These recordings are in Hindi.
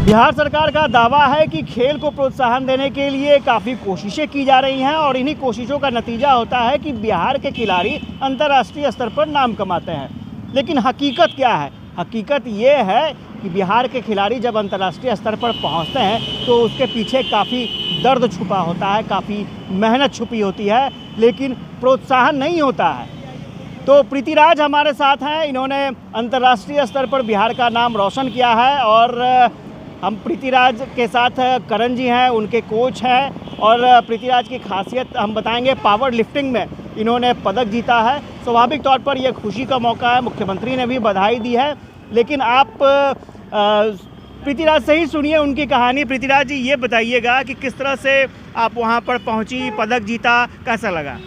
बिहार सरकार का दावा है कि खेल को प्रोत्साहन देने के लिए काफ़ी कोशिशें की जा रही हैं और इन्हीं कोशिशों का नतीजा होता है कि बिहार के खिलाड़ी अंतर्राष्ट्रीय स्तर पर नाम कमाते हैं। लेकिन हकीकत क्या है? हकीकत ये है कि बिहार के खिलाड़ी जब अंतर्राष्ट्रीय स्तर पर पहुंचते हैं तो उसके पीछे काफ़ी दर्द छुपा होता है, काफ़ी मेहनत छुपी होती है, लेकिन प्रोत्साहन नहीं होता है। तो प्रीतिराज हमारे साथ हैं। इन्होंने अंतर्राष्ट्रीय स्तर पर बिहार का नाम रोशन किया है और हम प्रीतिराज के साथ करण जी हैं, उनके कोच हैं। और प्रीतिराज की खासियत हम बताएंगे, पावर लिफ्टिंग में इन्होंने पदक जीता है। स्वाभाविक तौर पर यह खुशी का मौका है, मुख्यमंत्री ने भी बधाई दी है। लेकिन आप प्रीतिराज से ही सुनिए उनकी कहानी। प्रीतिराज जी, ये बताइएगा कि किस तरह से आप वहाँ पर पहुँची, पदक जीता, कैसा लगा?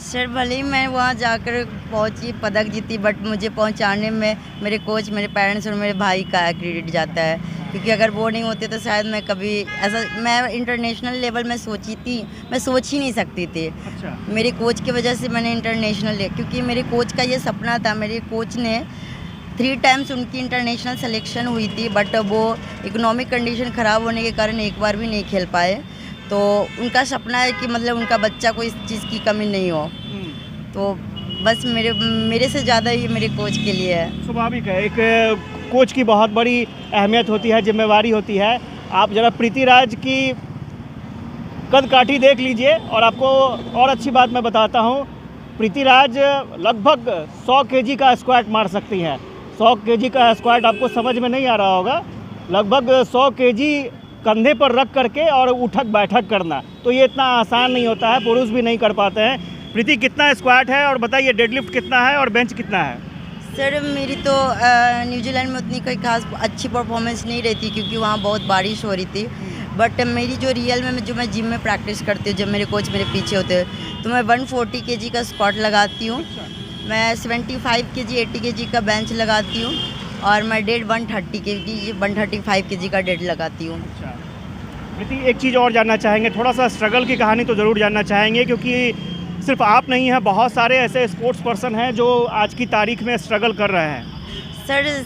सर, भले ही मैं वहाँ जाकर पहुँची, पदक जीती, बट मुझे पहुँचाने में मेरे कोच, मेरे पेरेंट्स और मेरे भाई का क्रेडिट जाता है, क्योंकि अगर वो नहीं होते तो शायद मैं कभी ऐसा, मैं इंटरनेशनल लेवल में सोची थी, मैं सोच ही नहीं सकती थी। अच्छा। मेरे कोच की वजह से मैंने इंटरनेशनल, क्योंकि मेरे कोच का ये सपना था। मेरे कोच ने 3 टाइम्स उनकी इंटरनेशनल सिलेक्शन हुई थी, बट वो इकोनॉमिक कंडीशन ख़राब होने के कारण एक बार भी नहीं खेल पाए। तो उनका सपना है कि मतलब उनका बच्चा को इस चीज़ की कमी नहीं हो। तो बस मेरे से ज़्यादा ये मेरे कोच के लिए है। स्वाभाविक है, एक कोच की बहुत बड़ी अहमियत होती है, जिम्मेवारी होती है। आप ज़रा प्रीतिराज की कदकाठी देख लीजिए और आपको और अच्छी बात मैं बताता हूँ। प्रीतिराज लगभग 100 केजी का स्क्वाट मार सकती हैं। 100 केजी का स्क्वाट आपको समझ में नहीं आ रहा होगा, लगभग 100 केजी कंधे पर रख करके और उठक बैठक करना, तो ये इतना आसान नहीं होता है, पुरुष भी नहीं कर पाते हैं। प्रीति, कितना स्क्वाट है और बताइए डेडलिफ्ट कितना है और बेंच कितना है? सर, मेरी तो न्यूजीलैंड में उतनी कोई खास अच्छी परफॉर्मेंस नहीं रहती, क्योंकि वहाँ बहुत बारिश हो रही थी। बट मेरी जो रियल में जो मैं जिम में प्रैक्टिस करती हूँ, जब मेरे कोच मेरे पीछे होते हैं, तो मैं 140 केजी का स्क्वाट लगाती हूँ, मैं 75 केजी 80 केजी का बेंच लगाती हूँ और मैं 135 केजी का डेड लगाती हूँ। अच्छा प्रीति, एक चीज़ और जानना चाहेंगे, थोड़ा सा स्ट्रगल की कहानी तो ज़रूर जानना चाहेंगे, क्योंकि सिर्फ आप नहीं हैं, बहुत सारे ऐसे स्पोर्ट्स पर्सन हैं जो आज की तारीख में स्ट्रगल कर रहे हैं। सर,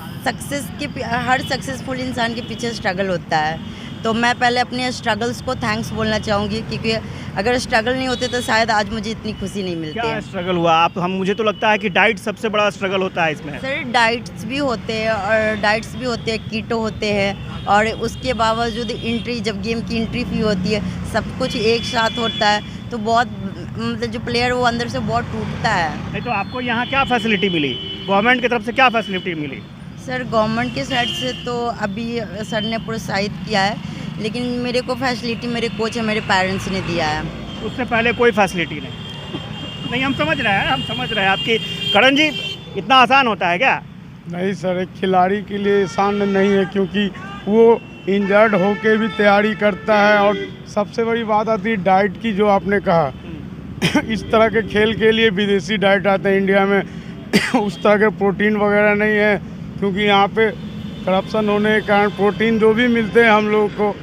हर सक्सेसफुल इंसान के पीछे स्ट्रगल होता है। तो मैं पहले अपने स्ट्रगल्स को थैंक्स बोलना चाहूँगी, क्योंकि अगर स्ट्रगल नहीं होते तो शायद आज मुझे इतनी खुशी नहीं मिलती। क्या स्ट्रगल हुआ? मुझे तो लगता है कि डाइट सबसे बड़ा स्ट्रगल होता है इसमें। सर, डाइट्स भी होते हैं, कीटो होते हैं, और उसके बावजूद एंट्री, जब गेम की एंट्री फी होती है, सब कुछ एक साथ होता है, तो बहुत मतलब जो प्लेयर वो अंदर से बहुत टूटता है। नहीं तो आपको यहाँ क्या फैसिलिटी मिली? गवर्नमेंट की तरफ से क्या फैसिलिटी मिली? सर, गवर्नमेंट के साइड से तो अभी सर ने प्रोत्साहित किया है, लेकिन मेरे को फैसिलिटी मेरे कोच है, मेरे पेरेंट्स ने दिया है। उससे पहले कोई फैसिलिटी नहीं? हम समझ रहे हैं आपकी। करण जी, इतना आसान होता है क्या? नहीं सर, एक खिलाड़ी के लिए आसान नहीं है, क्योंकि वो इंजर्ड होके भी तैयारी करता है। और सबसे बड़ी बात आती है डाइट की, जो आपने कहा इस तरह के खेल के लिए विदेशी डाइट आते हैं इंडिया में उस तरह के प्रोटीन वगैरह नहीं है, क्योंकि यहाँ पे करप्शन होने के कारण प्रोटीन जो भी मिलते हैं हम लोगों को,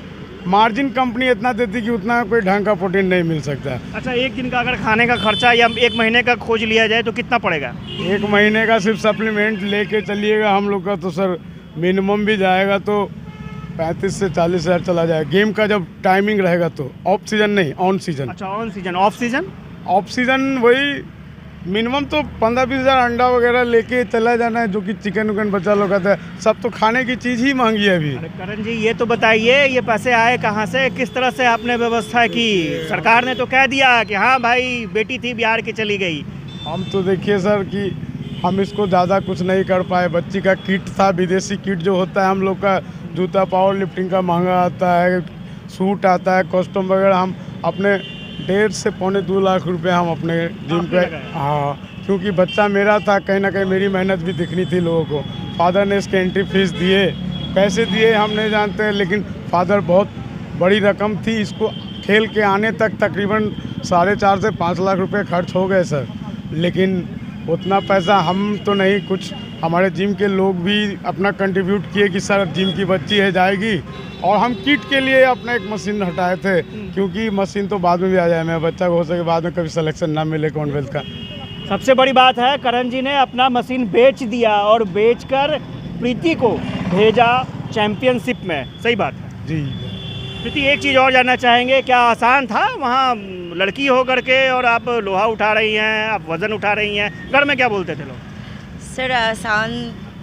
मार्जिन कंपनी इतना देती कि उतना कोई ढंग का प्रोटीन नहीं मिल सकता। अच्छा, एक दिन का अगर खाने का खर्चा या 1 महीने का खोज लिया जाए तो कितना पड़ेगा? 1 महीने का सिर्फ सप्लीमेंट लेके चलिएगा हम लोग का, तो सर मिनिमम भी जाएगा तो 35 से 40 हज़ार चला जाएगा। गेम का जब टाइमिंग रहेगा तो, ऑफ सीजन नहीं, ऑन सीजन। अच्छा, on season. Off season? Off season वही मिनिमम तो 15-20 हज़ार अंडा वगैरह लेके चला जाना है, जो कि चिकन उकन बच्चा लोग कहता है। सब तो खाने की चीज़ ही महंगी है अभी। अरे करण जी, ये तो बताइए, ये पैसे आए कहाँ से, किस तरह से आपने व्यवस्था की? सरकार ने तो कह दिया कि हाँ भाई, बेटी थी बिहार की चली गई। हम तो देखिए सर कि हम इसको ज़्यादा कुछ नहीं कर पाए। बच्ची का किट था, विदेशी किट जो होता है हम लोग का, जूता पावर लिफ्टिंग का महंगा आता है, सूट आता है, कॉस्ट्यूम वगैरह, हम अपने 1.5 से पौने 2 लाख रुपए हम अपने जिम पे, हाँ, क्योंकि बच्चा मेरा था, कहीं ना कहीं मेरी मेहनत भी दिखनी थी लोगों को। फादर ने इसके एंट्री फीस दिए, पैसे दिए हम नहीं जानते हैं, लेकिन फादर बहुत बड़ी रकम थी। इसको खेल के आने तक तकरीबन 4.5 से 5 लाख रुपए खर्च हो गए सर। लेकिन उतना पैसा हम तो नहीं, कुछ हमारे जिम के लोग भी अपना कंट्रीब्यूट किए कि सर जिम की बच्ची है जाएगी, और हम किट के लिए अपना एक मशीन हटाए थे, क्योंकि मशीन तो बाद में भी आ जाए, मेरा बच्चा को हो सके बाद में कभी सिलेक्शन ना मिले कॉमनवेल्थ का। सबसे बड़ी बात है, करण जी ने अपना मशीन बेच दिया और बेचकर प्रीति को भेजा चैंपियनशिप में, सही बात है। जी। प्रीति, एक चीज़ और जानना चाहेंगे, क्या आसान था वहाँ लड़की हो करके और आप लोहा उठा रही हैं, आप वज़न उठा रही हैं, घर में क्या बोलते थे लोग? सर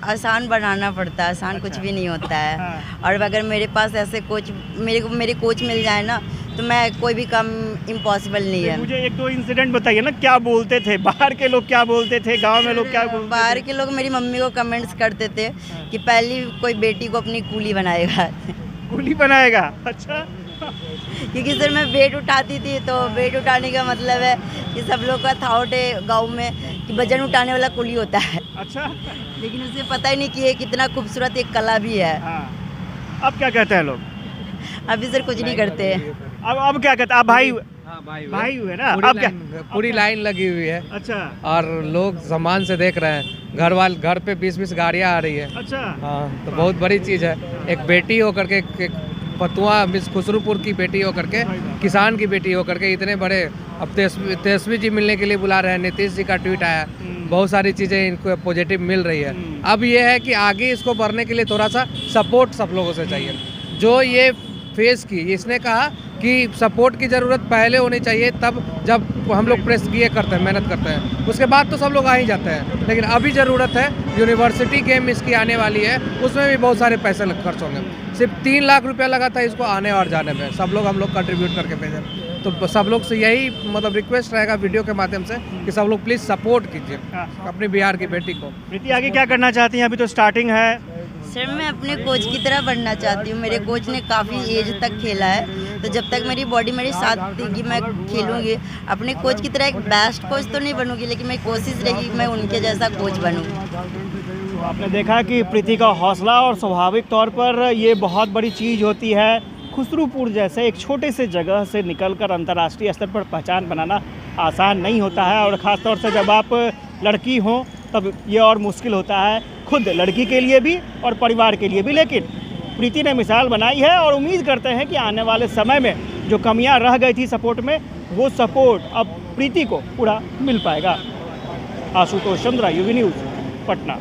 आसान बनाना पड़ता है, आसान कुछ भी नहीं होता है। हाँ। और अगर मेरे पास ऐसे कोच मेरे कोच मिल जाए ना, तो मैं कोई भी काम इम्पॉसिबल नहीं है। मुझे एक दो इंसिडेंट बताइए ना, क्या बोलते थे बाहर के लोग, क्या बोलते थे गांव में लोग, क्या बोलते बाहर थे? के लोग मेरी मम्मी को कमेंट्स करते थे कि पहली कोई बेटी को अपनी कूली बनाएगा। कूली बनाएगा? अच्छा। क्योंकि सर मैं वेट उठाती थी, तो वेट उठाने का मतलब है कि सब लोग का थाउट है गाँव में कि वजन उठाने वाला कूली होता है। अच्छा। लेकिन उसे पता ही नहीं कि ये कितना खूबसूरत एक कला भी है। हाँ, अब क्या कहते हैं लोग? अभी सर कुछ नहीं करते। अब क्या कहते हैं? आप भाई हाँ भाई हुए ना? अब क्या? पूरी लाइन लगी हुई है अच्छा और लोग सामान से देख रहे हैं। घर पे 20-20 गाड़ियाँ आ रही है। अच्छा। हाँ, तो बहुत बड़ी चीज़ है। एक बेटी होकर के, एक फतुआ मिस खुसरूपुर की बेटी होकर के, किसान की बेटी होकर के, इतने बड़े, अब तेजस्वी जी मिलने के लिए बुला रहे हैं। नीतीश जी का ट्वीट आया, बहुत सारी चीज़ें इनको पॉजिटिव मिल रही है। अब ये है कि आगे इसको बढ़ने के लिए थोड़ा सा सपोर्ट सब लोगों से चाहिए। जो ये फेस की, इसने कहा कि सपोर्ट की ज़रूरत पहले होनी चाहिए, तब जब हम लोग प्रेस किए करते हैं, मेहनत करते हैं, उसके बाद तो सब लोग आ ही जाते हैं। लेकिन अभी ज़रूरत है, यूनिवर्सिटी गेम इसकी आने वाली है, उसमें भी बहुत सारे पैसे खर्च होंगे। सिर्फ 3 लाख रुपया लगा था इसको आने और जाने में, सब लोग हम लोग कंट्रीब्यूट करके भेजें। तो सब लोग से यही मतलब रिक्वेस्ट रहेगा वीडियो के माध्यम से कि सब लोग प्लीज़ सपोर्ट कीजिए अपनी बिहार की बेटी को। प्रीति, आगे क्या करना चाहती हैं? अभी तो स्टार्टिंग है। सर मैं अपने कोच की तरह बनना चाहती हूँ। मेरे कोच ने काफ़ी एज तक खेला है, तो जब तक मेरी बॉडी मेरे साथ देगी मैं खेलूँगी। अपने कोच की तरह एक बेस्ट कोच तो नहीं बनूँगी, लेकिन मेरी कोशिश रहेगी कि मैं उनके जैसा कोच बनूँ। तो आपने देखा कि प्रीति का हौसला, और स्वाभाविक तौर पर ये बहुत बड़ी चीज़ होती है। खुसरूपुर जैसे एक छोटे से जगह से निकलकर अंतर्राष्ट्रीय स्तर पर पहचान बनाना आसान नहीं होता है, और ख़ास तौर से जब आप लड़की हों तब ये और मुश्किल होता है, खुद लड़की के लिए भी और परिवार के लिए भी। लेकिन प्रीति ने मिसाल बनाई है, और उम्मीद करते हैं कि आने वाले समय में जो कमियां रह गई थी सपोर्ट में, वो सपोर्ट अब प्रीति को पूरा मिल पाएगा। Ashutosh Chandra, UV news, Patna.